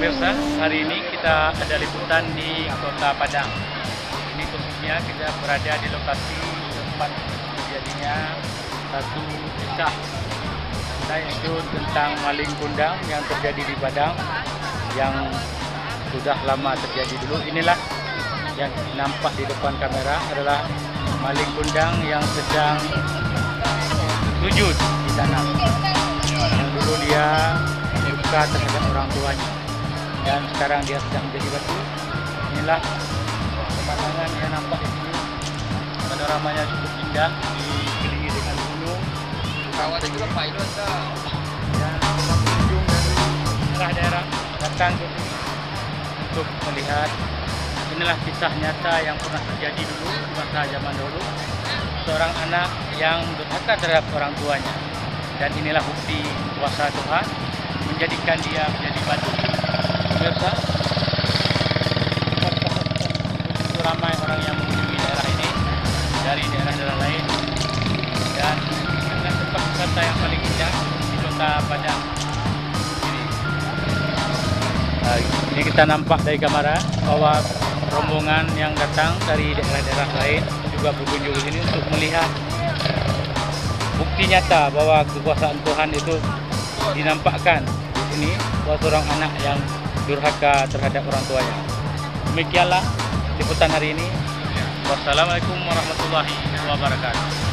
Pemirsa, hari ini kita ada liputan di Kota Padang. Ini khususnya kita berada di lokasi tempat terjadinya satu kisah, yaitu tentang maling kundang yang terjadi di Padang, yang sudah lama terjadi dulu. Inilah yang nampak di depan kamera adalah maling kundang yang sedang sujud di tanah. Yang dulu dia durhaka terhadap orang tuanya, dan sekarang dia sedang menjadi batu. Inilah pemandangan yang nampak di sini. Panoramanya cukup indah, dikelilingi dengan gunung. Kawasan juga pilot Dan pengunjung dari daerah datang ke sini untuk melihat. Inilah kisah nyata yang pernah terjadi dulu di masa zaman dulu. Seorang anak yang durhaka terhadap orang tuanya, dan inilah bukti kuasa Tuhan menjadikan dia menjadi batu. Pemirsa, ramai orang yang mengunjungi daerah ini dari daerah-daerah lain, dan dengan tempat wisata yang paling indah di Kota Padang ini. Ini kita nampak dari kamera bahwa rombongan yang datang dari daerah-daerah lain juga berkunjung di sini untuk melihat bukti nyata bahwa kekuasaan Tuhan itu dinampakkan di sini, bahwa seorang anak yang durhaka terhadap orang tuanya. Demikianlah liputan hari ini. Wassalamualaikum warahmatullahi wabarakatuh.